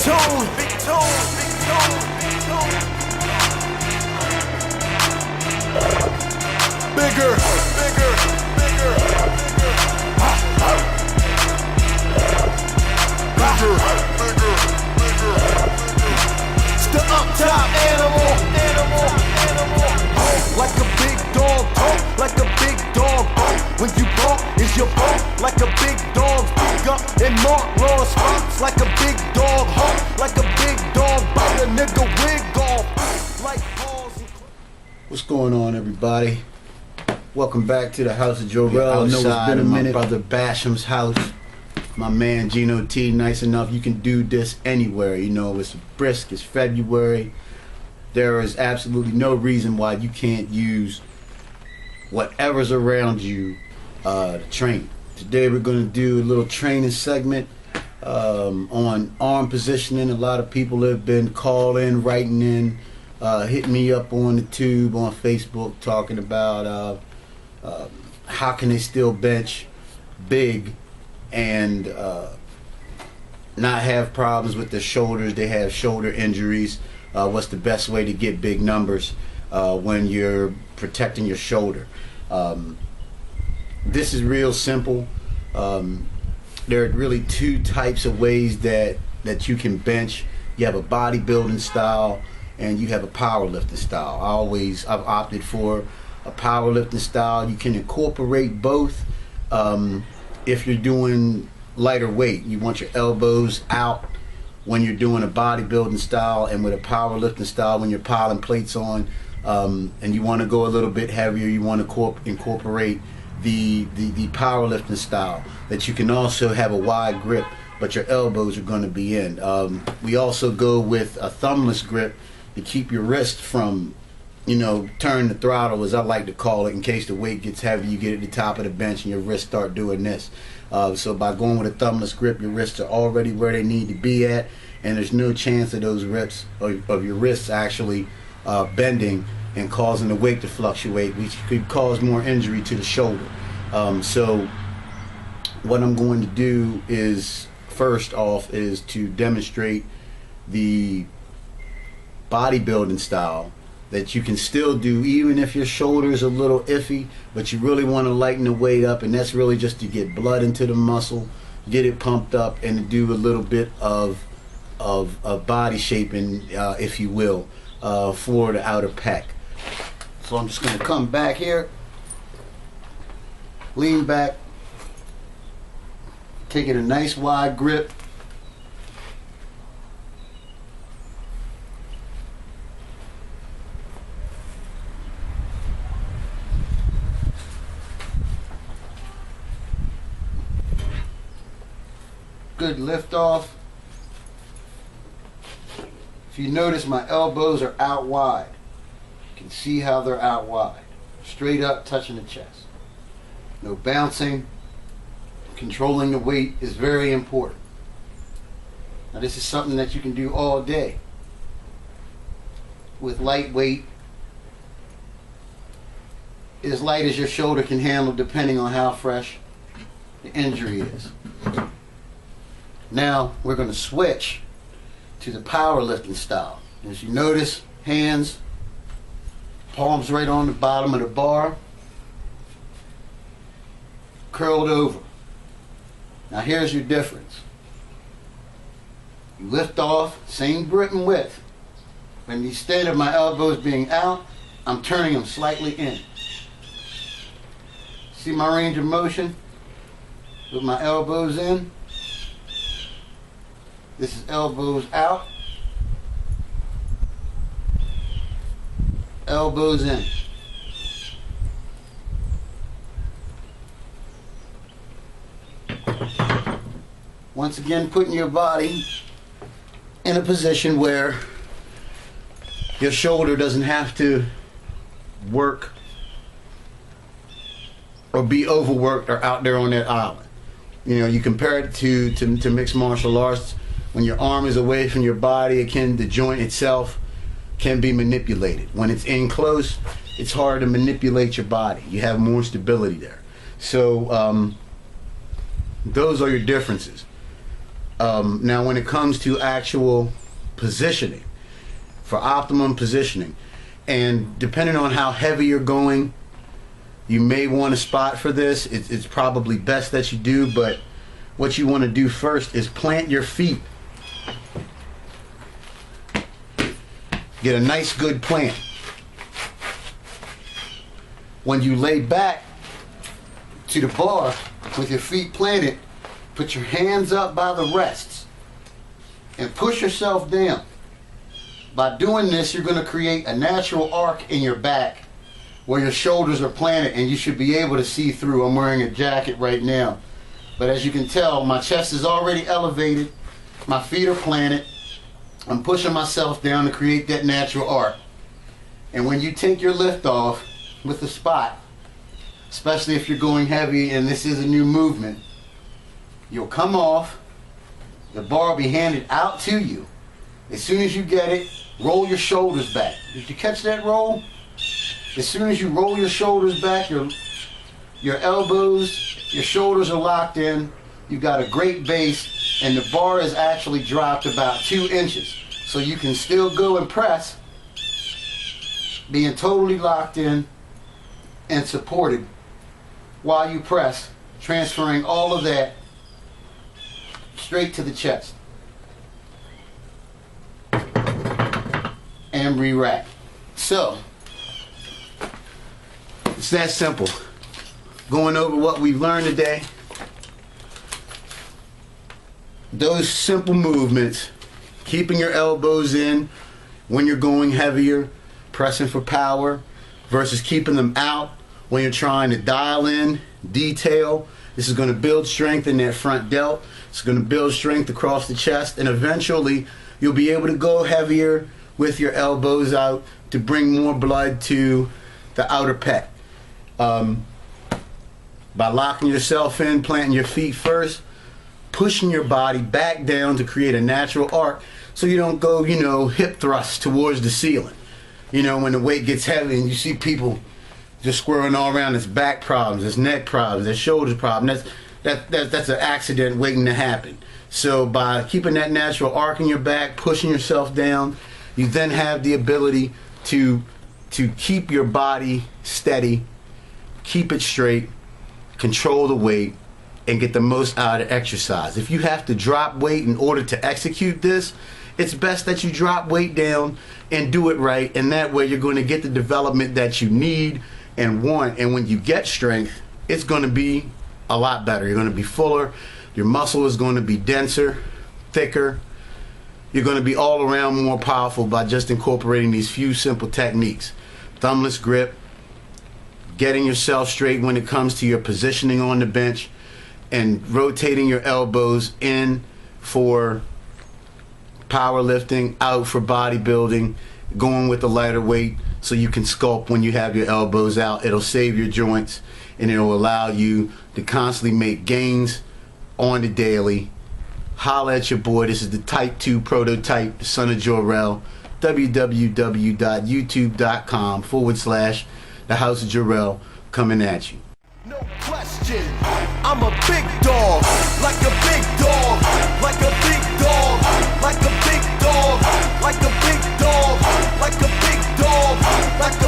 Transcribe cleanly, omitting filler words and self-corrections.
tune, big tune, big tune, big tune. Bigger, bigger, bigger, bigger. Bigger, bigger, bigger, bigger. It's the up top animal, animal, animal. Like a big dog, like a big dog. When you bark, is your bark like a big dog. Big up and mark raw spots like a big dog. Hump like a big dog. Bite a nigga wig off like balls. What's going on, everybody? Welcome back to the House of Jorel. I know it's been a minute. My brother Basham's house. My man Gino T, nice enough. You can do this anywhere. You know, it's brisk, it's February. There is absolutely no reason why you can't use whatever's around you to train. Today we're going to do a little training segment on arm positioning. A lot of people have been calling, writing in, hitting me up on the tube, on Facebook, talking about how can they still bench big and not have problems with their shoulders. They have shoulder injuries. What's the best way to get big numbers when you're protecting your shoulder? This is real simple. There are really two types of ways that you can bench. You have a bodybuilding style and you have a powerlifting style. I've opted for a powerlifting style. You can incorporate both. If you're doing lighter weight, you want your elbows out when you're doing a bodybuilding style, and with a powerlifting style when you're piling plates on, and you want to go a little bit heavier, you want to incorporate the powerlifting style, that you can also have a wide grip but your elbows are going to be in. We also go with a thumbless grip to keep your wrist from, turn the throttle, as I like to call it, in case the weight gets heavy. You get at the top of the bench and your wrists start doing this. So by going with a thumbless grip, your wrists are already where they need to be at, and there's no chance of those reps of your wrists actually bending and causing the weight to fluctuate, which could cause more injury to the shoulder. So what I'm going to do is, first off, is to demonstrate the bodybuilding style that you can still do even if your shoulder is a little iffy, but you really want to lighten the weight up, and that's really just to get blood into the muscle, get it pumped up, and to do a little bit of body shaping, if you will, for the outer pec. So I'm just going to come back here, lean back, taking a nice wide grip. Good lift off. If you notice, my elbows are out wide. You can see how they're out wide. Straight up, touching the chest. No bouncing. Controlling the weight is very important. Now this is something that you can do all day with light weight, as light as your shoulder can handle, depending on how fresh the injury is. Now we're going to switch to the powerlifting style. As you notice, hands, palms right on the bottom of the bar, curled over. Now here's your difference. You lift off, same grip and width. But instead of my elbows being out, I'm turning them slightly in. See my range of motion with my elbows in? This is elbows out, elbows in. Once again, putting your body in a position where your shoulder doesn't have to work or be overworked or out there on that island. You compare it to mixed martial arts. When your arm is away from your body, the joint itself can be manipulated. When it's in close, it's hard to manipulate your body. You have more stability there. So those are your differences. Now, when it comes to actual positioning, for optimum positioning, and depending on how heavy you're going, you may want a spot for this. It's probably best that you do, but what you want to do first is plant your feet. Get a nice good plant. When you lay back to the bar with your feet planted, put your hands up by the rests and push yourself down. By doing this, you're going to create a natural arc in your back where your shoulders are planted, and you should be able to see through. I'm wearing a jacket right now, but as you can tell, my chest is already elevated, my feet are planted, I'm pushing myself down to create that natural arc. And when you take your lift off with the spot, especially if you're going heavy and this is a new movement, you'll come off, the bar will be handed out to you. As soon as you get it, roll your shoulders back. Did you catch that roll? As soon as you roll your shoulders back, your elbows, your shoulders are locked in, you've got a great base, and the bar is actually dropped about 2 inches. So you can still go and press, being totally locked in and supported while you press, transferring all of that straight to the chest. And re-rack. So, it's that simple. Going over what we've learned today. Those simple movements, keeping your elbows in when you're going heavier, pressing for power, versus keeping them out when you're trying to dial in detail. This is going to build strength in that front delt. It's going to build strength across the chest, and eventually you'll be able to go heavier with your elbows out to bring more blood to the outer pec. By locking yourself in, planting your feet first, pushing your body back down to create a natural arc so you don't go, hip thrust towards the ceiling. When the weight gets heavy and you see people just squirreling all around, there's back problems, there's neck problems, there's shoulders problems. That's an accident waiting to happen. So by keeping that natural arc in your back, pushing yourself down, you then have the ability to keep your body steady, keep it straight, control the weight, and get the most out of exercise. If you have to drop weight in order to execute this, it's best that you drop weight down and do it right, and that way you're going to get the development that you need and want. And when you get strength, it's going to be a lot better. You're going to be fuller, your muscle is going to be denser, thicker. You're going to be all around more powerful by just incorporating these few simple techniques. Thumbless grip, getting yourself straight when it comes to your positioning on the bench, and rotating your elbows in for powerlifting, out for bodybuilding, going with the lighter weight so you can sculpt when you have your elbows out. It'll save your joints, and it'll allow you to constantly make gains on the daily. Holla at your boy. This is the Type 2 Prototype, the son of Jor-El. www.youtube.com/The House of Jor-El coming at you. No question, I'm a big dog, like a big dog, like a big dog, like a big dog, like a big dog, like a big dog, like a